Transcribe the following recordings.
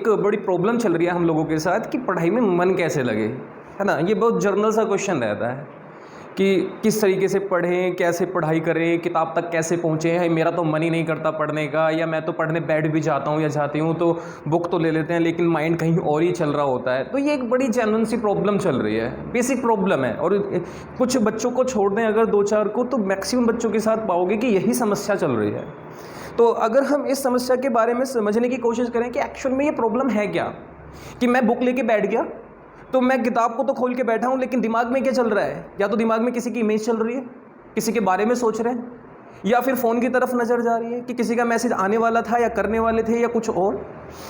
एक बड़ी प्रॉब्लम चल रही है हम लोगों के साथ कि पढ़ाई में मन कैसे लगे, है ना। ये बहुत जर्नल सा क्वेश्चन रहता है कि किस तरीके से पढ़ें, कैसे पढ़ाई करें, किताब तक कैसे पहुँचें। है मेरा तो मन ही नहीं करता पढ़ने का, या मैं तो पढ़ने बैठ भी जाता हूँ या जाती हूँ तो बुक तो ले लेते हैं लेकिन माइंड कहीं और ही चल रहा होता है। तो ये एक बड़ी जेन्युइन सी प्रॉब्लम चल रही है, बेसिक प्रॉब्लम है। और कुछ बच्चों को छोड़ दें अगर 2-4 को, तो मैक्सिमम बच्चों के साथ पाओगे कि यही समस्या चल रही है। तो अगर हम इस समस्या के बारे में समझने की कोशिश करें कि एक्चुअल में ये प्रॉब्लम है क्या, कि मैं बुक लेके बैठ गया तो मैं किताब को तो खोल के बैठा हूँ लेकिन दिमाग में क्या चल रहा है, या तो दिमाग में किसी की इमेज चल रही है, किसी के बारे में सोच रहे हैं, या फिर फ़ोन की तरफ नज़र जा रही है कि किसी का मैसेज आने वाला था या करने वाले थे या कुछ और,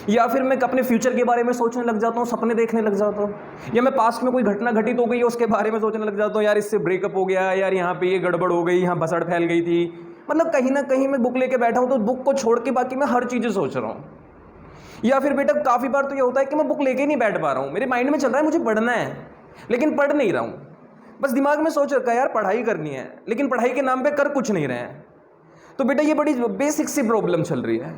या फिर मैं अपने फ्यूचर के बारे में सोचने लग जाता हूँ, सपने देखने लग जाता हूँ, या मैं पास्ट में कोई घटना घटित हो गई है उसके बारे में सोचने लग जाता हूँ, यार इससे ब्रेकअप हो गया, यार यहाँ पे ये गड़बड़ हो गई, यहाँ भसड़ फैल गई थी। मतलब कहीं ना कहीं मैं बुक लेके बैठा हूँ तो बुक को छोड़ के बाकी मैं हर चीज़ें सोच रहा हूँ। या फिर बेटा काफ़ी बार तो ये होता है कि मैं बुक लेके नहीं बैठ पा रहा हूँ, मेरे माइंड में चल रहा है मुझे पढ़ना है लेकिन पढ़ नहीं रहा हूँ, बस दिमाग में सोच रखा है यार पढ़ाई करनी है, लेकिन पढ़ाई के नाम पे कर कुछ नहीं रहे हैं। तो बेटा ये बड़ी बेसिक सी प्रॉब्लम चल रही है।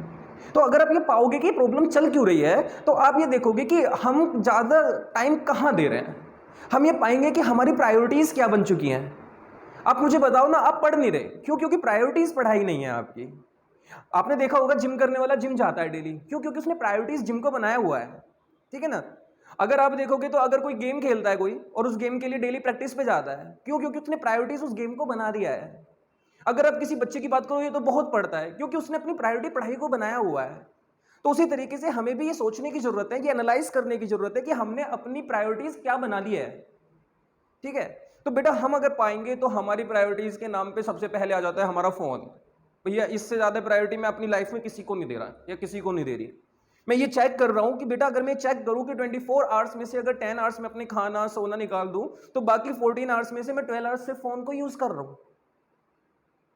तो अगर आप ये पाओगे कि प्रॉब्लम चल क्यों रही है, तो आप ये देखोगे कि हम ज़्यादा टाइम कहाँ दे रहे हैं। हम ये पाएंगे कि हमारी प्रायोरिटीज़ क्या बन चुकी हैं। आप मुझे बताओ ना, आप पढ़ नहीं रहे क्यों? क्योंकि प्रायोरिटीज़ पढ़ाई नहीं है आपकी। आपने देखा होगा जिम करने वाला जिम जाता है डेली, क्यों? क्योंकि उसने प्रायोरिटीज़ जिम को बनाया हुआ है, ठीक है ना। अगर आप देखोगे तो अगर कोई गेम खेलता है कोई और उस गेम के लिए डेली प्रैक्टिस पे जाता है, क्यों? क्योंकि उसने प्रायोरिटीज़ उस गेम को बना दिया है। अगर आप किसी बच्चे की बात करोगे तो बहुत पढ़ता है, क्योंकि उसने अपनी प्रायोरिटी पढ़ाई को बनाया हुआ है। तो उसी तरीके से हमें भी ये सोचने की जरूरत है, ये एनालाइज करने की जरूरत है कि हमने अपनी प्रायोरिटीज क्या बना ली है, ठीक है। तो बेटा हम अगर पाएंगे तो हमारी प्रायोरिटीज के नाम पे सबसे पहले आ जाता है हमारा फोन। भैया इससे ज्यादा प्रायोरिटी मैं अपनी लाइफ में किसी को नहीं दे रहा या किसी को नहीं दे रही। मैं ये चेक कर रहा हूं कि बेटा अगर मैं चेक करूं कि 24 आवर्स में से अगर 10 आवर्स में अपने खाना सोना निकाल दूं तो बाकी 14 आवर्स में से मैं 12 आवर्स से फोन को यूज कर रहा हूं।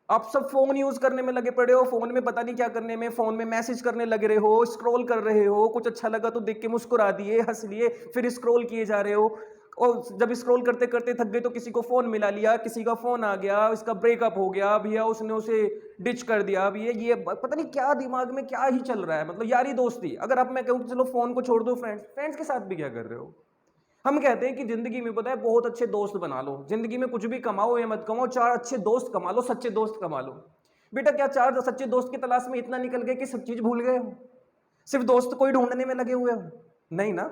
आप सब फोन यूज करने में लगे पड़े हो, फोन में पता नहीं क्या करने में, फोन में मैसेज करने लगे रहे हो, स्क्रॉल कर रहे हो, कुछ अच्छा लगा तो देख के मुस्कुरा दिए, हंस लिए, फिर स्क्रॉल किए जा रहे हो। और जब स्क्रॉल करते करते थक गए तो किसी को फोन मिला लिया, किसी का फोन आ गया, इसका ब्रेकअप हो गया भैया, उसने उसे डिच कर दिया भैया, ये पता नहीं क्या दिमाग में क्या ही चल रहा है। मतलब यारी दोस्ती, अगर आप मैं कहूँ चलो फोन को छोड़ दो, फ्रेंड्स के साथ भी क्या कर रहे हो। हम कहते हैं कि जिंदगी में पता है बहुत अच्छे दोस्त बना लो, जिंदगी में कुछ भी कमाओ या मत कमाओ, 4 अच्छे दोस्त कमा लो, सच्चे दोस्त कमा लो। बेटा क्या 4 सच्चे दोस्त की तलाश में इतना निकल गए कि सब चीज भूल गए हो? सिर्फ दोस्त को ही ढूंढने में लगे हुए हो? नहीं ना।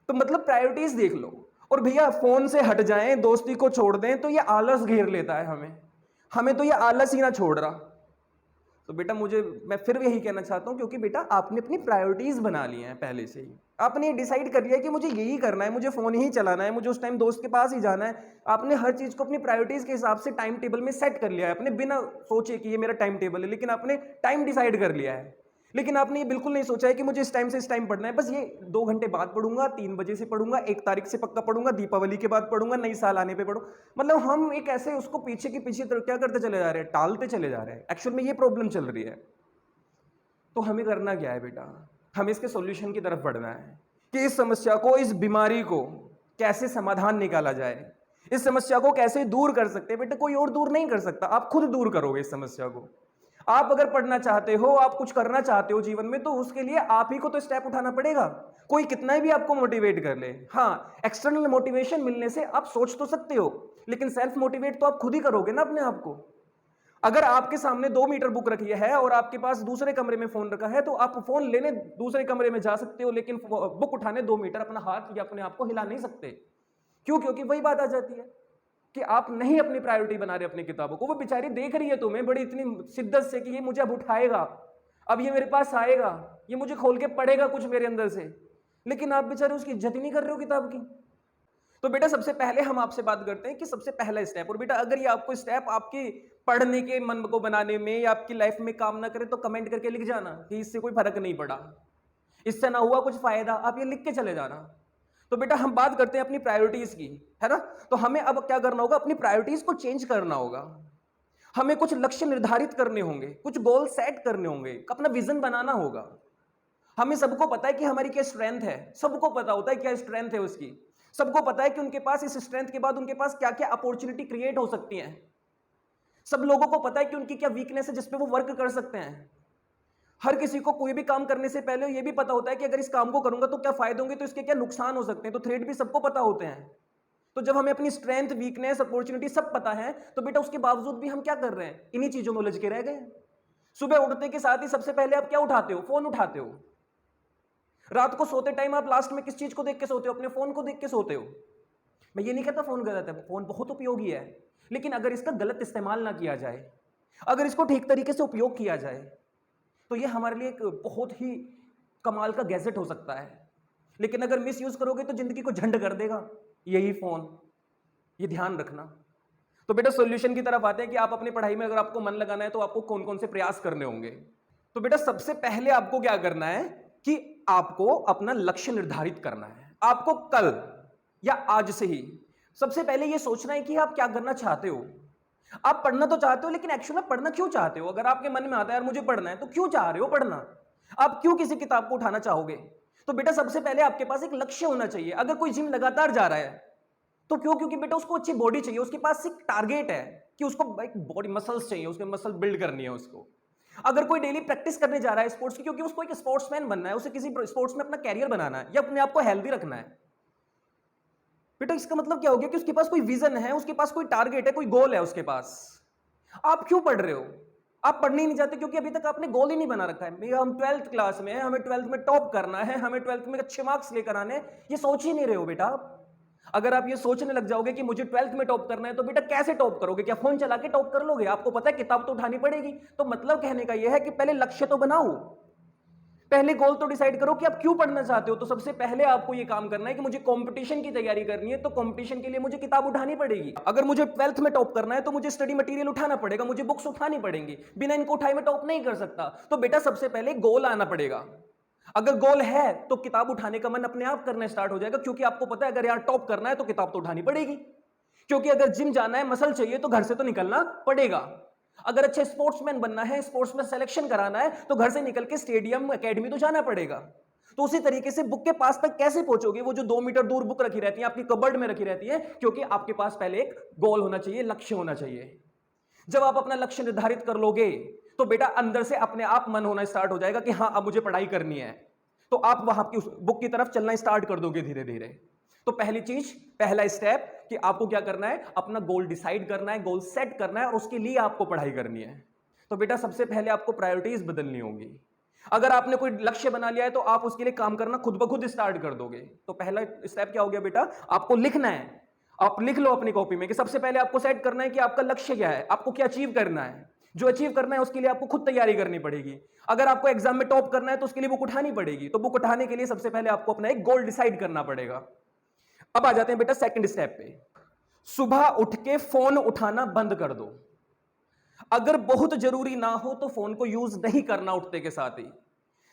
तो मतलब प्रायोरिटीज देख लो। और भैया फोन से हट जाएं, दोस्ती को छोड़ दें तो ये आलस घेर लेता है हमें। हमें तो ये आलस ही ना छोड़ रहा। तो बेटा मैं फिर यही कहना चाहता हूं, क्योंकि बेटा आपने अपनी प्रायोरिटीज बना ली हैं पहले से ही। आपने डिसाइड कर लिया कि मुझे यही करना है, मुझे फोन ही चलाना है, मुझे उस टाइम दोस्त के पास ही जाना है। आपने हर चीज को अपनी प्रायोरिटीज के हिसाब से टाइम टेबल में सेट कर लिया है, अपने बिना सोचे कि ये मेरा टाइम टेबल है, लेकिन आपने टाइम डिसाइड कर लिया है। लेकिन आपने ये बिल्कुल नहीं सोचा है कि मुझे इस टाइम से इस टाइम पढ़ना है, बस ये 2 घंटे बाद पढ़ूंगा, 3 बजे से पढ़ूंगा, 1 तारीख से पक्का पढ़ूंगा, दीपावली के बाद पढ़ूंगा, नई साल आने पे पढ़ू। मतलब हम एक ऐसे उसको पीछे के पीछे क्या करते चले जा रहे हैं, टालते चले जा रहे हैं। एक्चुअल में ये प्रॉब्लम चल रही है। तो हमें करना क्या है बेटा, हमें इसके सॉल्यूशन की तरफ बढ़ना है कि इस समस्या को, इस बीमारी को कैसे समाधान निकाला जाए, इस समस्या को कैसे दूर कर सकते हैं। बेटा कोई और दूर नहीं कर सकता, आप खुद दूर करोगे इस समस्या को। आप अगर पढ़ना चाहते हो, आप कुछ करना चाहते हो जीवन में, तो उसके लिए आप ही को तो स्टेप उठाना पड़ेगा। कोई कितना भी आपको मोटिवेट कर ले, हाँ एक्सटर्नल मोटिवेशन मिलने से आप सोच तो सकते हो, लेकिन सेल्फ मोटिवेट तो आप खुद ही करोगे ना अपने आप को। अगर आपके सामने 2 मीटर बुक रखी है और आपके पास दूसरे कमरे में फोन रखा है, तो आप फोन लेने दूसरे कमरे में जा सकते हो, लेकिन बुक उठाने 2 मीटर अपना हाथ या अपने आप को हिला नहीं सकते। क्यों? क्योंकि वही बात आ जाती है कि आप नहीं अपनी प्रायोरिटी बना रहे अपनी किताबों को। वो बेचारी देख रही है तुम्हें बड़ी इतनी शिद्दत से कि ये मुझे अब उठाएगा, अब ये मेरे पास आएगा, ये मुझे खोल के पढ़ेगा कुछ मेरे अंदर से, लेकिन आप बेचारे उसकी इज्जत ही नहीं कर रहे हो किताब की। तो बेटा सबसे पहले हम आपसे बात करते हैं कि सबसे पहला स्टेप, और बेटा अगर ये आपको स्टेप आपकी पढ़ने के मन को बनाने में या आपकी लाइफ में काम ना करे तो कमेंट करके लिख जाना कि इससे कोई फर्क नहीं पड़ा, इससे ना हुआ कुछ फायदा, आप ये लिख के चले जाना। तो बेटा हम बात करते हैं अपनी प्रायोरिटीज की, है ना। तो हमें अब क्या करना होगा, अपनी प्रायोरिटीज को चेंज करना होगा। हमें कुछ लक्ष्य निर्धारित करने होंगे, कुछ गोल सेट करने होंगे, अपना विजन बनाना होगा। हमें सबको पता है कि हमारी क्या स्ट्रेंथ है, सबको पता होता है क्या स्ट्रेंथ है उसकी, सबको पता है कि उनके पास इस स्ट्रेंथ के बाद उनके पास क्या क्या अपॉर्चुनिटी क्रिएट हो सकती हैं। सब लोगों को पता है कि उनकी क्या वीकनेस है जिस पे वो वर्क कर सकते हैं। हर किसी को कोई भी काम करने से पहले ये भी पता होता है कि अगर इस काम को करूंगा तो क्या फायदे होंगे, तो इसके क्या नुकसान हो सकते हैं, तो थ्रेट भी सबको पता होते हैं। तो जब हमें अपनी स्ट्रेंथ, वीकनेस, अपॉर्चुनिटी सब पता है, तो बेटा उसके बावजूद भी हम क्या कर रहे हैं, इन्हीं चीजों में उलझ के रह गए। सुबह उठने के साथ ही सबसे पहले आप क्या उठाते हो, फोन उठाते हो। रात को सोते टाइम आप लास्ट में किस चीज को देख के सोते हो, अपने फोन को देख के सोते हो। मैं ये नहीं कहता फोन गलत है, फोन बहुत उपयोगी है, लेकिन अगर इसका गलत इस्तेमाल ना किया जाए, अगर इसको ठीक तरीके से उपयोग किया जाए, तो ये हमारे लिए एक बहुत ही कमाल का गैजेट हो सकता है। लेकिन अगर मिस यूज करोगे तो जिंदगी को झंड कर देगा यही फोन, ये ध्यान रखना। तो बेटा सॉल्यूशन की तरफ आते हैं कि आप अपनी पढ़ाई में अगर आपको मन लगाना है तो आपको कौन कौन से प्रयास करने होंगे। तो बेटा सबसे पहले आपको क्या करना है कि आपको अपना लक्ष्य निर्धारित करना है। आपको कल या आज से ही सबसे पहले यह सोचना है कि आप क्या करना चाहते हो। आप पढ़ना तो चाहते हो, लेकिन एक्चुअली में पढ़ना क्यों चाहते हो। अगर आपके मन में आता है यार मुझे पढ़ना है, तो क्यों चाह रहे हो पढ़ना, आप क्यों किसी किताब को उठाना चाहोगे। तो बेटा सबसे पहले आपके पास एक लक्ष्य होना चाहिए। अगर कोई जिम लगातार जा रहा है तो क्यों, क्योंकि बेटा उसको अच्छी बॉडी चाहिए, उसके पास एक टारगेट है कि उसको एक बॉडी मसल्स चाहिए, उसके मसल बिल्ड करनी है उसको। अगर कोई डेली प्रैक्टिस करने जा रहा है स्पोर्ट्स की, क्योंकि उसको एक स्पोर्ट्समैन बनना है, उसे किसी स्पोर्ट्स में अपना कैरियर बनाना है या अपने आप को हेल्दी रखना है। बेटा इसका मतलब क्या हो गया कि उसके पास कोई विजन है, उसके पास कोई टारगेट है, कोई गोल है उसके पास। आप क्यों पढ़ रहे हो, आप पढ़ने ही नहीं चाहते क्योंकि अभी तक आपने गोल ही नहीं बना रखा है। हम 12th क्लास में हैं, हमें 12th में टॉप करना है, हमें 12th में अच्छे मार्क्स लेकर आने, ये सोच ही नहीं रहे हो बेटा आप। अगर आप ये सोचने लग जाओगे कि मुझे 12th में टॉप करना है, तो बेटा कैसे टॉप करोगे, क्या फोन चला के टॉप कर लोगे। आपको पता है किताब तो उठानी पड़ेगी। तो मतलब कहने का यह है कि पहले लक्ष्य तो बनाओ, पहले गोल तो डिसाइड करो कि आप क्यों पढ़ना चाहते हो। तो सबसे पहले आपको यह काम करना है कि मुझे कंपटीशन की तैयारी करनी है, तो कंपटीशन के लिए मुझे किताब उठानी पड़ेगी। अगर मुझे 12th में टॉप करना है तो मुझे स्टडी मटेरियल उठाना पड़ेगा, मुझे बुक्स उठानी पड़ेंगी, बिना इनको उठाए मैं टॉप नहीं कर सकता। तो बेटा सबसे पहले गोल आना पड़ेगा। अगर गोल है तो किताब उठाने का मन अपने आप करना स्टार्ट हो जाएगा, क्योंकि आपको पता है अगर यार टॉप करना है तो किताब तो उठानी पड़ेगी। क्योंकि अगर जिम जाना है, मसल चाहिए, तो घर से तो निकलना पड़ेगा। अगर अच्छे स्पोर्ट्समैन बनना है, स्पोर्ट्स में सिलेक्शन कराना है, तो घर से निकल के स्टेडियम, एकेडमी तो जाना पड़ेगा। तो उसी तरीके से बुक के पास तक कैसे पहुंचोगे, वो जो 2 मीटर दूर बुक रखी रहती है आपकी कबर्ड में रखी रहती है, क्योंकि आपके पास पहले एक गोल होना चाहिए, लक्ष्य होना चाहिए। जब आप अपना लक्ष्य निर्धारित कर लोगे तो बेटा अंदर से अपने आप मन होना स्टार्ट हो जाएगा कि हाँ अब मुझे पढ़ाई करनी है। तो आप वहां की उस बुक की तरफ चलना स्टार्ट कर दोगे धीरे धीरे। तो पहली चीज, पहला स्टेप कि आपको क्या करना है, अपना गोल डिसाइड करना है, गोल सेट करना है, और उसके लिए आपको पढ़ाई करनी है। तो बेटा सबसे पहले आपको प्रायोरिटीज बदलनी होंगी। अगर आपने कोई लक्ष्य बना लिया है तो आप उसके लिए काम करना खुद ब खुद स्टार्ट कर दोगे। तो पहला स्टेप क्या हो गया बेटा, आपको लिखना है। आप लिख लो अपनी कॉपी में कि सबसे पहले आपको सेट करना है कि आपका लक्ष्य क्या है, आपको क्या अचीव करना है। जो अचीव करना है उसके लिए आपको खुद तैयारी करनी पड़ेगी। अगर आपको एग्जाम में टॉप करना है तो उसके लिए बुक उठानी पड़ेगी। तो बुक उठाने के लिए सबसे पहले आपको अपना एक गोल डिसाइड करना पड़ेगा। अब आ जाते हैं बेटा सेकंड स्टेप पे। सुबह उठ के फोन उठाना बंद कर दो। अगर बहुत जरूरी ना हो तो फोन को यूज नहीं करना उठते के साथ ही।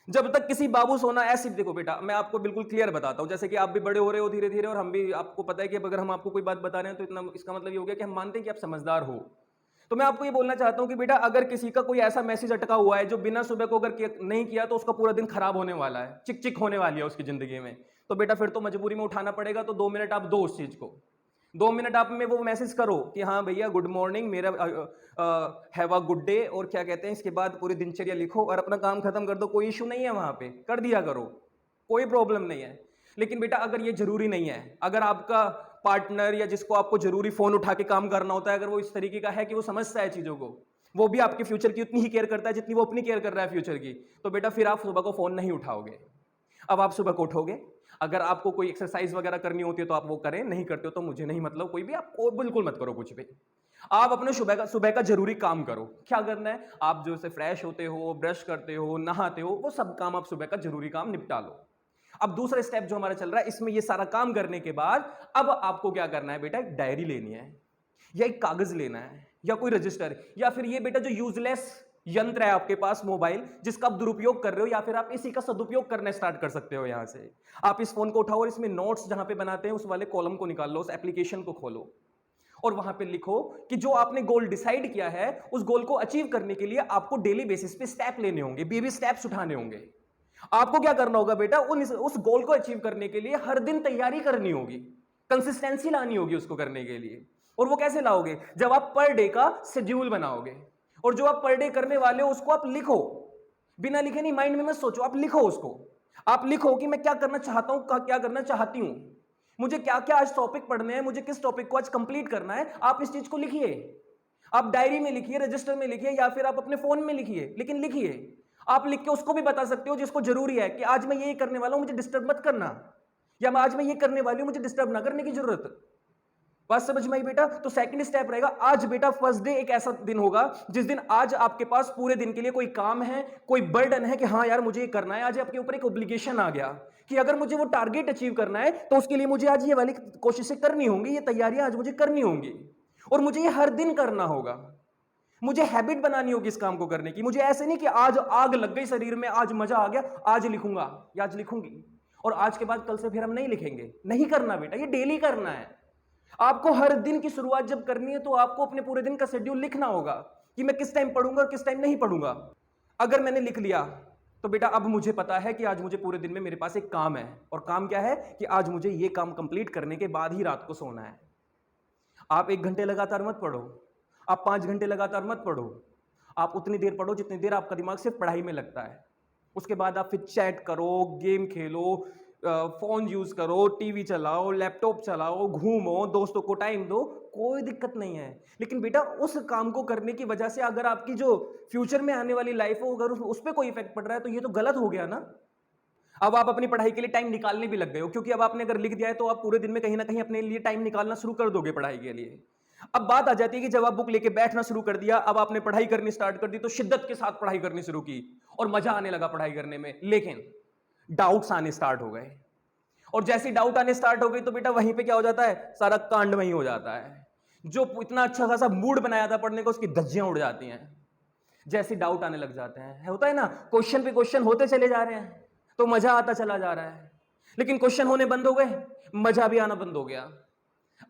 जब तक किसी बाबू सोना, ऐसे देखो बेटा मैं आपको बिल्कुल क्लियर बताता हूं, जैसे कि आप भी बड़े हो रहे हो धीरे धीरे, और हम भी, आपको पता है कि अगर हम आपको कोई बात बता रहे हैं तो इतना इसका मतलब ये हो गया कि हम मानते हैं कि आप समझदार हो। तो मैं आपको ये बोलना चाहता हूं कि बेटा अगर किसी का कोई ऐसा मैसेज अटका हुआ है जो बिना सुबह को अगर नहीं किया तो उसका पूरा दिन खराब होने वाला है, चिक चिक होने वाली है उसकी जिंदगी में, तो बेटा फिर तो मजबूरी में उठाना पड़ेगा। तो 2 मिनट आप दो उस चीज को, 2 मिनट आप में वो मैसेज करो कि हाँ भैया गुड मॉर्निंग, मेरा हैव अ गुड डे, और क्या कहते हैं इसके बाद पूरी दिनचर्या लिखो और अपना काम खत्म कर दो। कोई इशू नहीं है, वहां पे कर दिया करो, कोई प्रॉब्लम नहीं है। लेकिन बेटा अगर ये जरूरी नहीं है, अगर आपका पार्टनर या जिसको आपको जरूरी फोन उठा के काम करना होता है, अगर वो इस तरीके का है कि वो समझता है चीजों को, वो भी आपके फ्यूचर की उतनी ही केयर करता है जितनी वो अपनी केयर कर रहा है फ्यूचर की, तो बेटा फिर आप सुबह को फोन नहीं उठाओगे। अब आप सुबह को उठोगे, अगर आपको कोई एक्सरसाइज वगैरह करनी होती है तो आप वो करें, नहीं करते हो तो मुझे नहीं मतलब, कोई भी आप बिल्कुल मत करो कुछ भी। आप अपने सुबह का जरूरी काम करो। क्या करना है, आप जो से फ्रेश होते हो, ब्रश करते हो, नहाते हो, वो सब काम आप सुबह का जरूरी काम निपटा लो। अब दूसरा स्टेप जो हमारा चल रहा है, इसमें ये सारा काम करने के बाद अब आपको क्या करना है बेटा, एक डायरी लेनी है या एक कागज लेना है या कोई रजिस्टर, या फिर ये बेटा जो यूजलेस यंत्र है आपके पास मोबाइल, जिसका आप दुरुपयोग कर रहे हो, या फिर आप इसी का सदुपयोग करना स्टार्ट कर सकते हो। यहां से आप इस फोन को उठाओ और इसमें नोट्स जहां पे बनाते हैं उस वाले कॉलम को निकाल लो, उस एप्लीकेशन को खोलो और वहां पे लिखो कि जो आपने गोल डिसाइड किया है उस गोल को अचीव करने के लिए आपको डेली बेसिस पे स्टेप लेने होंगे, बेबी स्टेप्स उठाने होंगे। आपको क्या करना होगा बेटा, उस गोल को अचीव करने के लिए हर दिन तैयारी करनी होगी, कंसिस्टेंसी लानी होगी उसको करने के लिए। और वो कैसे लाओगे, जब आप पर डे का शेड्यूल बनाओगे और जो आप पर डे करने वाले हो उसको आप लिखो। बिना लिखे नहीं, माइंड में मत सोचो, आप लिखो उसको। आप लिखो कि मैं क्या करना चाहता हूं, क्या करना चाहती हूं, मुझे क्या क्या आज टॉपिक पढ़ने हैं, मुझे किस टॉपिक को आज कंप्लीट करना है। आप इस चीज को लिखिए, आप डायरी में लिखिए, रजिस्टर में लिखिए, या फिर आप अपने फोन में लिखिए, लेकिन लिखिए। आप लिख के उसको भी बता सकते हो जिसको जरूरी है कि आज मैं ये करने वाला हूं, मुझे डिस्टर्ब मत करना, या आज मैं ये करने वाली हूं, मुझे डिस्टर्ब ना करने की जरूरत। बात समझ में आई बेटा? तो सेकंड स्टेप रहेगा, आज बेटा फर्स्ट डे एक ऐसा दिन होगा जिस दिन आज आपके पास पूरे दिन के लिए कोई काम है, कोई बर्डन है कि हाँ यार मुझे ये करना है। आज आपके ऊपर एक ऑब्लिगेशन आ गया कि अगर मुझे वो टारगेट अचीव करना है तो उसके लिए मुझे आज ये वाली कोशिशें करनी होंगी, ये तैयारियां आज मुझे करनी होंगी, और मुझे ये हर दिन करना होगा। मुझे हैबिट बनानी होगी इस काम को करने की। मुझे ऐसे नहीं कि आज आग लग गई शरीर में, आज मजा आ गया, आज लिखूंगा या आज लिखूंगी, और आज के बाद कल से फिर हम नहीं लिखेंगे। नहीं करना बेटा, ये डेली करना है। आपको हर दिन की शुरुआत जब करनी है तो आपको अपने पूरे दिन का शेड्यूल लिखना होगा कि मैं किस टाइम पढ़ूंगा और किस टाइम नहीं पढ़ूंगा। अगर मैंने लिख लिया तो बेटा अब मुझे पता है कि आज मुझे पूरे दिन में मेरे पास एक काम है, और काम क्या है कि आज मुझे ये काम कंप्लीट करने के बाद ही रात को सोना है। आप 1 घंटे लगातार मत पढ़ो, आप 5 घंटे लगातार मत पढ़ो, आप उतनी देर पढ़ो जितनी देर आपका दिमाग सिर्फ पढ़ाई में लगता है। उसके बाद आप फिर चैट करो, गेम खेलो, फोन यूज करो, टीवी चलाओ, लैपटॉप चलाओ, घूमो, दोस्तों को टाइम दो, कोई दिक्कत नहीं है। लेकिन बेटा उस काम को करने की वजह से अगर आपकी जो फ्यूचर में आने वाली लाइफ हो, अगर उस पर कोई इफेक्ट पड़ रहा है तो ये तो गलत हो गया ना। अब आप अपनी पढ़ाई के लिए टाइम निकालने भी लग गए हो, क्योंकि अब आपने अगर लिख दिया है तो आप पूरे दिन में कहीं ना कहीं अपने लिए टाइम निकालना शुरू कर दोगे पढ़ाई के लिए। अब बात आ जाती है कि जब आप बुक लेके बैठना शुरू कर दिया, अब आपने पढ़ाई करनी स्टार्ट कर दी, तो शिद्दत के साथ पढ़ाई करनी शुरू की और मजा आने लगा पढ़ाई करने में, लेकिन डाउट्स आने स्टार्ट हो गए। और जैसे डाउट आने स्टार्ट हो गई तो बेटा वहीं पे क्या हो जाता है, सारा कांड वहीं हो जाता है। जो इतना अच्छा खासा मूड बनाया था पढ़ने को, उसकी धज्जियां उड़ जाती हैं जैसे डाउट आने लग जाते हैं। होता है ना, क्वेश्चन पे क्वेश्चन होते चले जा रहे हैं तो मजा आता चला जा रहा है, लेकिन क्वेश्चन होने बंद हो गए, मजा भी आना बंद हो गया।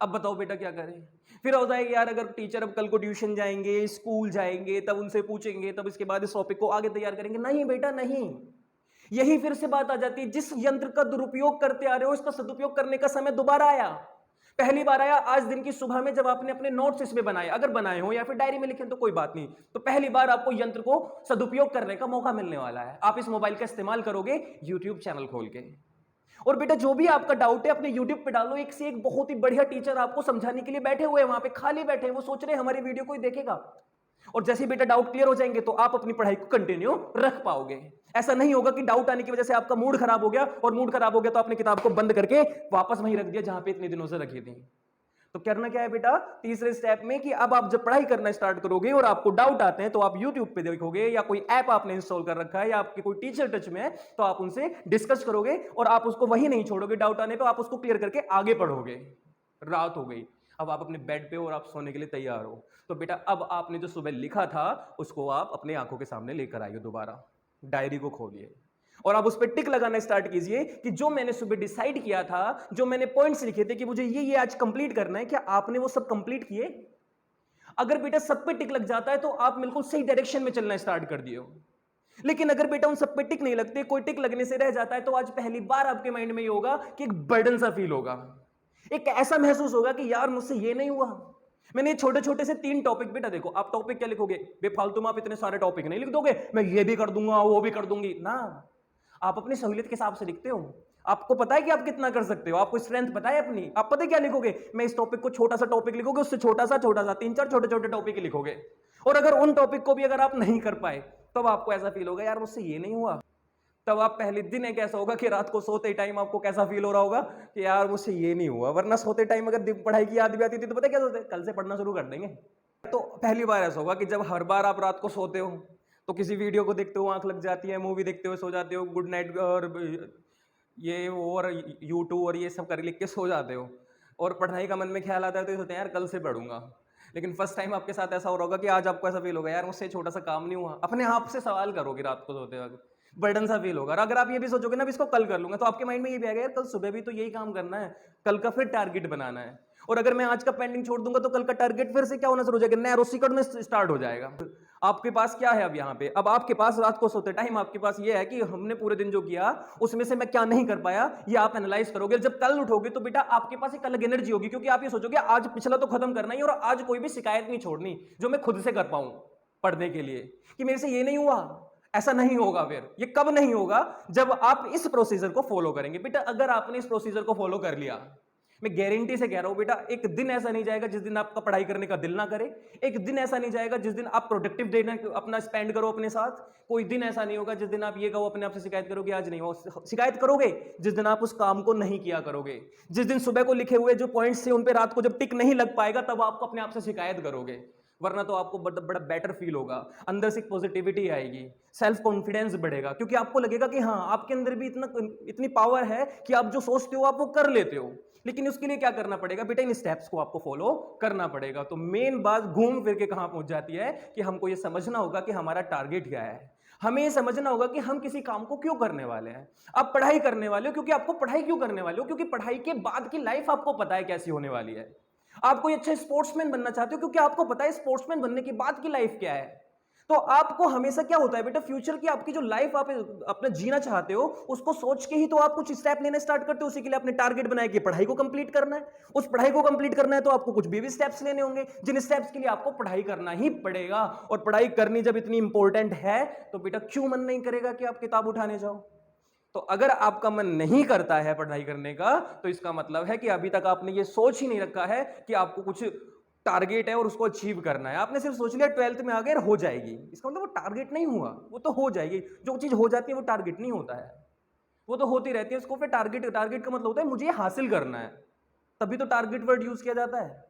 अब बताओ बेटा क्या करें? फिर होता है कि यार अगर टीचर अब कल को ट्यूशन जाएंगे, स्कूल जाएंगे, तब उनसे पूछेंगे, तब इसके बाद इस टॉपिक को आगे तैयार करेंगे। नहीं बेटा नहीं, यही फिर से बात आ जाती है, जिस यंत्र का दुरुपयोग करते आ रहे हो इसका सदुपयोग करने का समय दोबारा आया। पहली बार आया आज दिन की सुबह में जब आपने अपने नोट्स इसमें बनाए, अगर बनाए हो या फिर डायरी में लिखे तो कोई बात नहीं, तो पहली बार आपको यंत्र को सदुपयोग करने का मौका मिलने वाला है। आप इस मोबाइल का इस्तेमाल करोगे यूट्यूब चैनल खोल के, और बेटा जो भी आपका डाउट है अपने यूट्यूब पे डालो, एक से एक बहुत ही बढ़िया टीचर आपको समझाने के लिए बैठे हुए हैं, वहां पे खाली बैठे हैं, वो सोच रहे हैं हमारी वीडियो कोई देखेगा। और जैसे ही बेटा डाउट क्लियर हो जाएंगे तो आप अपनी पढ़ाई को कंटिन्यू रख पाओगे। ऐसा नहीं होगा कि डाउट आने की वजह से आपका मूड खराब हो गया, और मूड खराब हो गया तो आपने किताब को बंद करके वापस वहीं रख दिया जहां पे इतने दिनों से रखी थी। तो करना क्या है बेटा तीसरे स्टेप में, कि अब आप जब पढ़ाई करना स्टार्ट करोगे और आपको डाउट आते हैं तो आप यूट्यूब पे देखोगे, या कोई ऐप आपने इंस्टॉल कर रखा है, या आपके कोई टीचर टच में है तो आप उनसे डिस्कस करोगे, और आप उसको वही नहीं छोड़ोगे डाउट आने पे, आप उसको क्लियर करके आगे पढ़ोगे। रात हो गई, अब आप अपने बेड पे और आप सोने के लिए तैयार हो, तो बेटा अब आपने जो सुबह लिखा था उसको आप अपने आंखों के सामने लेकर आइए, दोबारा डायरी को खोलिए और आप उस पर टिक लगाना स्टार्ट कीजिए कि जो मैंने सुबह डिसाइड किया था, जो मैंने पॉइंट्स लिखे थे कि मुझे ये आज कंप्लीट करना है, क्या आपने वो सब कंप्लीट किए? अगर बेटा सब पे टिक लग जाता है तो आप बिल्कुल सही डायरेक्शन में चलना स्टार्ट कर दिए हो। लेकिन अगर बेटा उन सब पे टिक नहीं लगते, कोई टिक लगने से रह जाता है, तो आज पहली बार आपके माइंड में ये होगा कि एक बर्डन सा फील होगा, एक ऐसा महसूस होगा कि यार मुझसे ये नहीं हुआ। मैंने छोटे छोटे से 3 टॉपिक, बेटा देखो आप टॉपिक क्या लिखोगे, बेफालतू में आप इतने सारे टॉपिक नहीं लिख दोगे, मैं ये भी कर दूंगा वो भी कर दूंगी ना। आप अपनी सहूलियत के हिसाब से लिखते हो, आपको पता है कि आप कितना कर सकते हो, आपको स्ट्रेंथ पता है अपनी, आप पता है क्या लिखोगे, मैं इस टॉपिक को छोटा सा टॉपिक लिखोगे, उससे छोटा सा 3-4 छोटे छोटे टॉपिक लिखोगे। और अगर उन टॉपिक को भी अगर आप नहीं कर पाए तब आपको ऐसा फील होगा यार मुझसे ये नहीं हुआ। तब आप पहले दिन एक ऐसा होगा कि रात को सोते टाइम आपको कैसा फील हो रहा होगा कि यार मुझसे ये नहीं हुआ। वरना सोते टाइम अगर पढ़ाई की याद भी आती थी तो पता क्या सोचते, कल से पढ़ना शुरू कर देंगे। तो पहली बार ऐसा होगा कि जब हर बार आप रात को सोते हो तो किसी वीडियो को देखते हो आंख लग जाती है, मूवी देखते हुए सो जाते हो, गुड नाइट और ये और यूट्यूब और ये सब कर लिख के सो जाते हो, और पढ़ाई का मन में ख्याल आता है तो ये सोचते हैं यार कल से पढ़ूंगा। लेकिन फर्स्ट टाइम आपके साथ ऐसा हो रहा होगा कि आज आपको ऐसा फील होगा यार मुझसे छोटा सा काम नहीं हुआ। अपने आप से सवाल करोगे रात को सोते वक्त, बर्डन सा फील होगा। अगर आप ये भी सोचोगे ना इसको कल कर लूंगा, तो आपके माइंड में ये भी आएगा यार कल सुबह भी तो यही काम करना है, कल का फिर टारगेट बनाना है। और अगर मैं आज का पेंडिंग छोड़ दूंगा तो कल का टारगेट फिर से क्या होना शुरू हो जाएगा, नैरो सीक्वेंस में स्टार्ट हो जाएगा। आपके पास क्या है अब यहाँ पे, अब आपके पास रात को सोते टाइम आपके पास ये है कि हमने पूरे दिन जो किया उसमें से मैं क्या नहीं कर पाया, ये आप एनालाइज करोगे। जब कल उठोगे तो बेटा आपके पास एक अलग एनर्जी होगी, क्योंकि आप ये सोचोगे आज पिछला तो खत्म करना ही, और आज कोई भी शिकायत नहीं छोड़नी जो मैं खुद से कर पाऊं पढ़ने के लिए, कि मेरे से ये नहीं हुआ, ऐसा नहीं होगा। फिर ये कब नहीं होगा? जब आप इस प्रोसीजर को फॉलो करेंगे। बेटा अगर आपने इस प्रोसीजर को फॉलो कर लिया, मैं गारंटी से कह रहा हूं बेटा, एक दिन ऐसा नहीं जाएगा जिस दिन आपका पढ़ाई करने का दिल ना करे। एक दिन ऐसा नहीं जाएगा जिस दिन आप प्रोडक्टिव डे अपना स्पेंड करो अपने साथ। कोई दिन ऐसा नहीं होगा जिस दिन आप ये कहो अपने आप से शिकायत करोगे आज नहीं हो। शिकायत करोगे जिस दिन आप उस काम को नहीं किया करोगे। जिस दिन सुबह को लिखे हुए जो पॉइंट्स थे उन पे रात को जब टिक नहीं लग पाएगा तब आपको अपने आप से शिकायत करोगे। वरना तो आपको बड़ा बड़ा बेटर फील होगा, अंदर से पॉजिटिविटी आएगी, सेल्फ कॉन्फिडेंस बढ़ेगा, क्योंकि आपको लगेगा कि हाँ आपके अंदर भी इतनी पावर है कि आप जो सोचते हो आप वो कर लेते हो। लेकिन उसके लिए क्या करना पड़ेगा बेटा? इन स्टेप्स को आपको फॉलो करना पड़ेगा। तो मेन बात घूम फिर के कहां पहुंच जाती है कि हमको ये समझना होगा कि हमारा टारगेट क्या है। हमें ये समझना होगा कि हम किसी काम को क्यों करने वाले हैं। आप पढ़ाई करने वाले हो क्योंकि आपको पढ़ाई क्यों करने वाले हो? क्योंकि पढ़ाई के बाद की लाइफ आपको पता है कैसी होने वाली है। आप कोई अच्छा स्पोर्ट्समैन बनना चाहते हो क्योंकि आपको पता है स्पोर्ट्समैन बनने के बाद की लाइफ क्या है। तो आपको हमेशा क्या होता है बेटा, फ्यूचर की आपकी जो लाइफ आप अपना जीना चाहते हो उसको सोच के ही तो आप कुछ स्टेप लेने स्टार्ट करते हो। उसी के लिए आपने टारगेट बनाया कि पढ़ाई को कंप्लीट करना है। उस पढ़ाई को कंप्लीट करना है तो आपको कुछ बेबी स्टेप्स लेने होंगे, जिन स्टेप्स के लिए आपको पढ़ाई करना ही पड़ेगा। और पढ़ाई करनी जब इतनी इंपॉर्टेंट है तो बेटा क्यों मन नहीं करेगा कि आप किताब उठाने जाओ? तो अगर आपका मन नहीं करता है पढ़ाई करने का तो इसका मतलब है कि अभी तक आपने ये सोच ही नहीं रखा है कि आपको कुछ टारगेट है और उसको अचीव करना है। आपने सिर्फ सोच लिया 12th में आ गए हो जाएगी। इसका मतलब वो टारगेट नहीं हुआ, वो तो हो जाएगी। जो चीज हो जाती है वो टारगेट नहीं होता है, वो तो होती रहती है। उसको फिर टारगेट, टारगेट का मतलब होता है मुझे हासिल करना है, तभी तो टारगेट वर्ड यूज किया जाता है।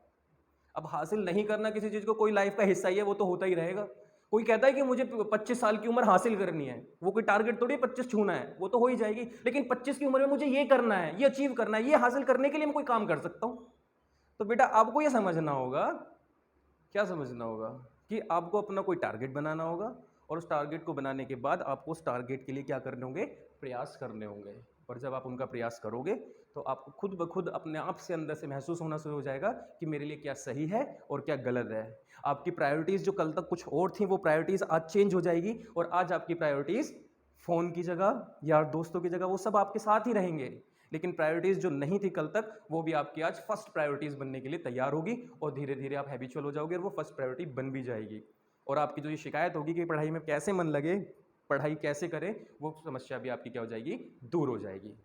अब हासिल नहीं करना किसी चीज को, कोई लाइफ का हिस्सा ही है, वो तो होता ही रहेगा। कोई कहता है कि मुझे 25 साल की उम्र हासिल करनी है, वो कोई टारगेट थोड़ी 25 छूना है, वो तो हो ही जाएगी। लेकिन 25 की उम्र में मुझे ये करना है, ये अचीव करना है, ये हासिल करने के लिए मैं कोई काम कर सकता हूं। तो बेटा आपको ये समझना होगा, क्या समझना होगा कि आपको अपना कोई टारगेट बनाना होगा और उस टारगेट को बनाने के बाद आपको उस टारगेट के लिए क्या करने होंगे? प्रयास करने होंगे। और जब आप उनका प्रयास करोगे तो आपको खुद ब खुद अपने आप से अंदर से महसूस होना शुरू हो जाएगा कि मेरे लिए क्या सही है और क्या गलत है। आपकी प्रायोरिटीज़ जो कल तक कुछ और थी वो प्रायोरिटीज़ आज चेंज हो जाएगी और आज आपकी प्रायोरिटीज़ फ़ोन की जगह, यार दोस्तों की जगह, वो सब आपके साथ ही रहेंगे। लेकिन प्रायोरिटीज़ जो नहीं थी कल तक वो भी आपकी आज फर्स्ट प्रायोरिटीज़ बनने के लिए तैयार होगी और धीरे धीरे आप हैबिचुअल हो जाओगे और वो फर्स्ट प्रायोरिटी बन भी जाएगी। और आपकी जो ये शिकायत होगी कि पढ़ाई में कैसे मन लगे, पढ़ाई कैसे करें, वो समस्या भी आपकी क्या हो जाएगी? दूर हो जाएगी।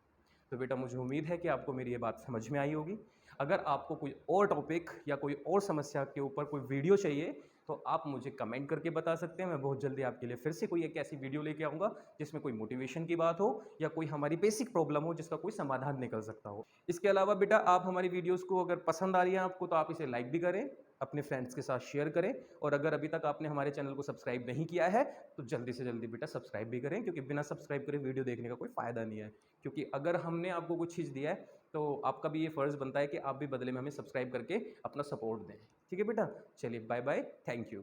तो बेटा मुझे उम्मीद है कि आपको मेरी ये बात समझ में आई होगी। अगर आपको कोई और टॉपिक या कोई और समस्या के ऊपर कोई वीडियो चाहिए तो आप मुझे कमेंट करके बता सकते हैं। मैं बहुत जल्दी आपके लिए फिर से कोई एक ऐसी वीडियो लेके आऊँगा जिसमें कोई मोटिवेशन की बात हो या कोई हमारी बेसिक प्रॉब्लम हो जिसका कोई समाधान निकल सकता हो। इसके अलावा बेटा आप हमारी वीडियोज़ को अगर पसंद आ रही है आपको तो आप इसे लाइक भी करें, अपने फ्रेंड्स के साथ शेयर करें और अगर अभी तक आपने हमारे चैनल को सब्सक्राइब नहीं किया है तो जल्दी से जल्दी बेटा सब्सक्राइब भी करें, क्योंकि बिना सब्सक्राइब करे वीडियो देखने का कोई फ़ायदा नहीं है। क्योंकि अगर हमने आपको कुछ चीज़ दिया है तो आपका भी ये फ़र्ज़ बनता है कि आप भी बदले में हमें सब्सक्राइब करके अपना सपोर्ट दें। ठीक है बेटा, चलिए बाय बाय, थैंक यू।